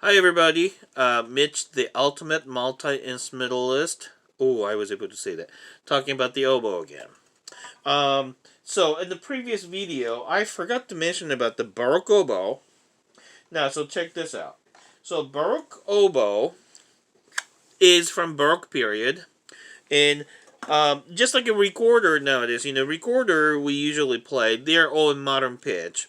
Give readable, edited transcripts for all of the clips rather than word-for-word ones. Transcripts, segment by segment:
Hi everybody, Mitch, the ultimate multi-instrumentalist. Oh, I was able to say that. Talking about the oboe again. So in the previous video, I forgot to mention about the Baroque Oboe. Now, so check this out. So Baroque Oboe is from Baroque period, and just like a recorder nowadays, recorder we usually play, they're all in modern pitch,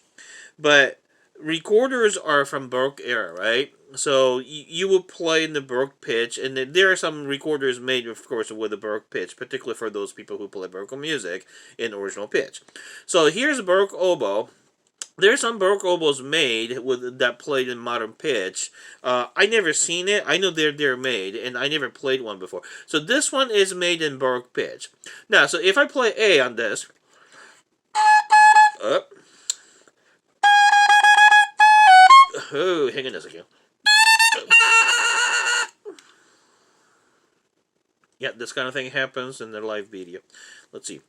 but recorders are from Baroque era, right? So you will play in the Baroque pitch, and there are some recorders made, of course, with the Baroque pitch, particularly for those people who play Baroque music in original pitch. So here's a Baroque oboe. There's some Baroque oboes made with that played in modern pitch. I never seen it. I know they're made, and I never played one before. So this one is made in Baroque pitch. Now, so if I play A on this, oh, hang on a second. Yeah, this kind of thing happens in the live video. Let's see.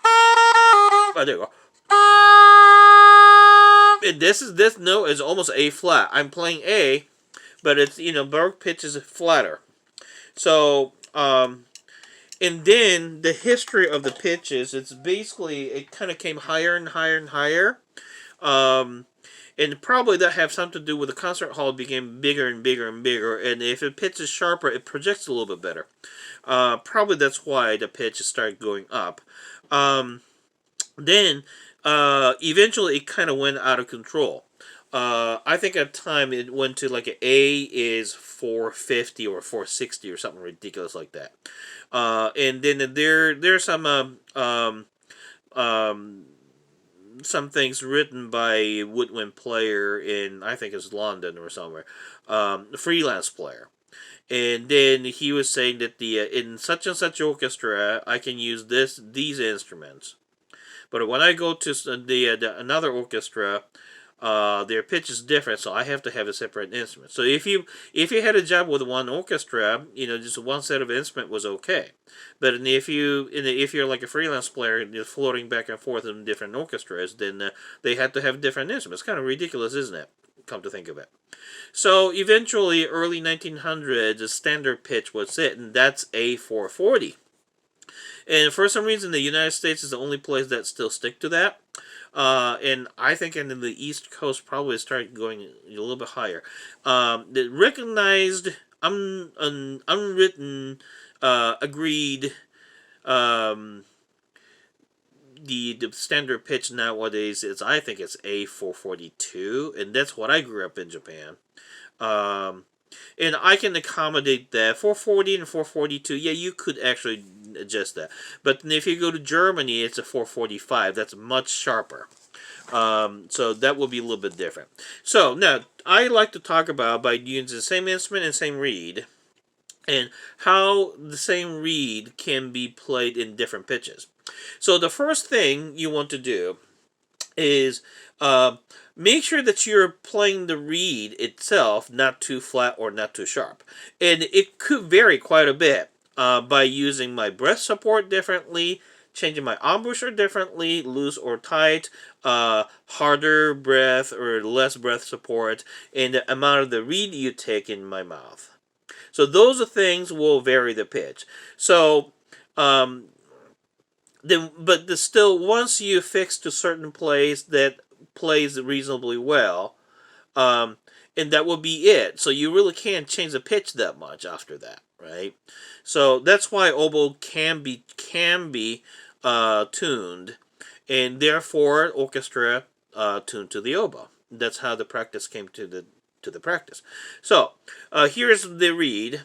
Oh, there you go. And this note is almost A flat. I'm playing A, but it's, Baroque pitch is flatter. So, and then the history of the pitches, it's basically, it kind of came higher and higher and higher. And probably that have something to do with the concert hall became bigger and bigger and bigger, and if the pitch is sharper, it projects a little bit better. Probably that's why the pitch started going up. Then, eventually it kind of went out of control. I think at the time it went to like an A is 450 or 460 or something ridiculous like that. And then there's some things written by woodwind player in, I think it's London or somewhere, freelance player. And then he was saying that in such and such orchestra, I can use these instruments. But when I go to another orchestra, their pitch is different, so I have to have a separate instrument. So if you had a job with one orchestra, just one set of instrument was okay. But if you're like a freelance player and you're floating back and forth in different orchestras, then they had to have different instruments. Kind of ridiculous, isn't it? Come to think of it. So eventually, early 1900s, the standard pitch was it, and that's A440. And for some reason, the United States is the only place that still stick to that. And I think in the East Coast probably started going a little bit higher. The recognized, unwritten, agreed, the standard pitch nowadays is, I think it's A442, and that's what I grew up in Japan. And I can accommodate that. 440 and 442, yeah, you could actually adjust that. But if you go to Germany, it's a 445. That's much sharper. So that will be a little bit different. So now, I like to talk about by using the same instrument and same reed, and how the same reed can be played in different pitches. So the first thing you want to do is make sure that you're playing the reed itself not too flat or not too sharp. And it could vary quite a bit by using my breath support differently, changing my embouchure differently, loose or tight, harder breath or less breath support, and the amount of the reed you take in my mouth. So those are things will vary the pitch. So still, once you fix to certain place that plays reasonably well, and that will be it. So you really can't change the pitch that much after that, right? So that's why oboe can be tuned, and therefore orchestra tuned to the oboe. That's how the practice came to the practice. So here's the reed,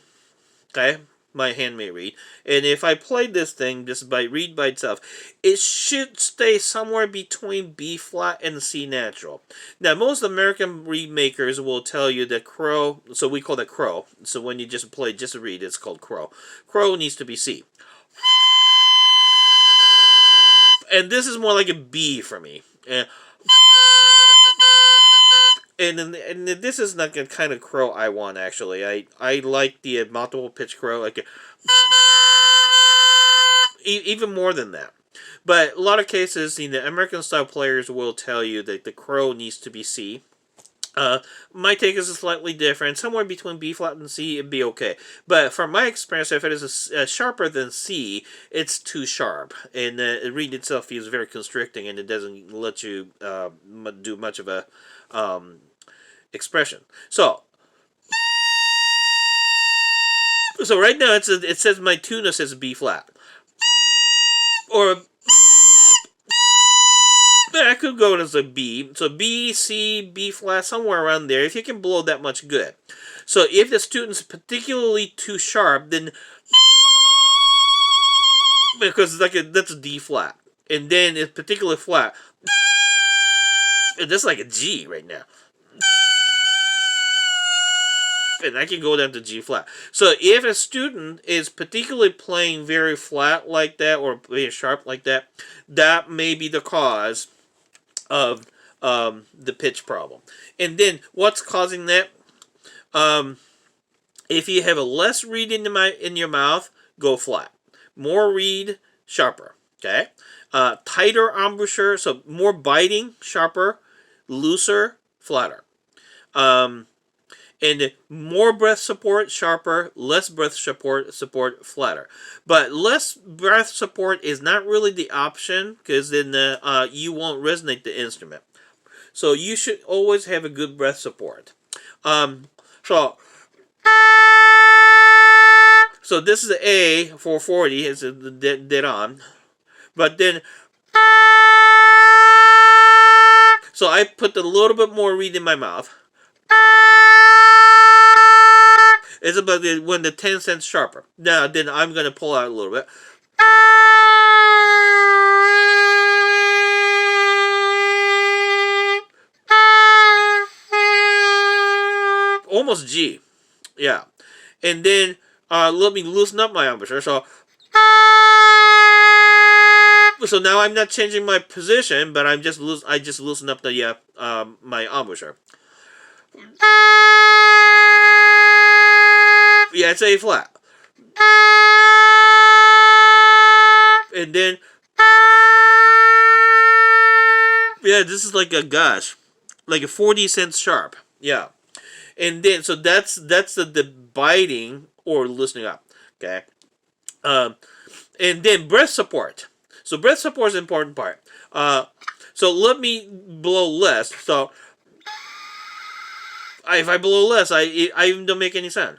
okay? My handmade reed, and if I played this thing just by reed by itself, it should stay somewhere between B flat and C natural. Now, most American reed makers will tell you that crow, so we call that crow. So when you just play just a reed, it's called crow. Crow needs to be C. And this is more like a B for me. And this is not the kind of crow I want, actually. I like the multiple pitch crow, like even more than that. But a lot of cases, American style players will tell you that the crow needs to be C. My take is slightly different. Somewhere between B flat and C, it'd be okay. But from my experience, if it is sharper than C, it's too sharp, and the reed itself feels very constricting, and it doesn't let you do much of a expression. So right now it says my tune says B flat, or I could go as a B. So B, C, B flat, somewhere around there. If you can blow that much, good. So if the student's particularly too sharp, then because that's a D flat, and then it's particularly flat, that's like a G right now. And I can go down to G flat. So if a student is particularly playing very flat like that or very sharp like that, that may be the cause of the pitch problem. And then what's causing that? If you have a less reed in your mouth, go flat. More reed, sharper. Okay. Tighter embouchure, so more biting, sharper. Looser, flatter. And more breath support, sharper. Less breath support, flatter. But less breath support is not really the option, because then you won't resonate the instrument. So you should always have a good breath support. So this is A 440, it's dead on. But then, so I put a little bit more reed in my mouth. It's about when the 10 cents sharper. Now, then I'm going to pull out a little bit. Almost G. Yeah. And then let me loosen up my embouchure. So now I'm not changing my position, but I just loosen up the my embouchure. Yeah, it's A flat. And then, yeah, this is like a gosh, like a 40 cents sharp. Yeah. And then, so that's the biting or loosening up. Okay. And then breath support. So breath support is an important part. So let me blow less. So if I blow less, I even don't make any sound.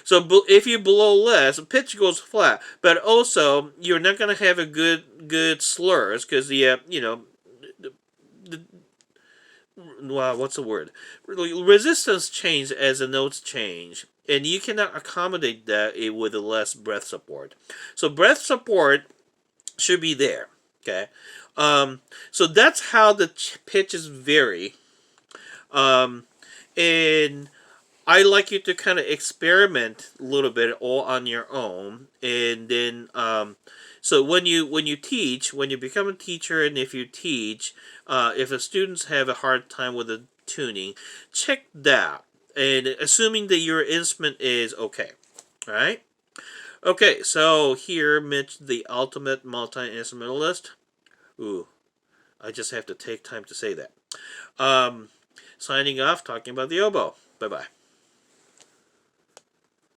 So if you blow less, the pitch goes flat, but also you're not going to have a good slurs, because what's the word? Resistance change as the notes change, and you cannot accommodate that with a less breath support. So breath support should be there. Okay, so that's how the pitches vary, and I like you to kind of experiment a little bit all on your own, and then so when you teach, when you become a teacher, and if you teach, if the students have a hard time with the tuning, check that, and assuming that your instrument is okay, all right? Okay, so here, Mitch, the ultimate multi-instrumentalist. Ooh, I just have to take time to say that. Signing off, talking about the oboe. Bye-bye.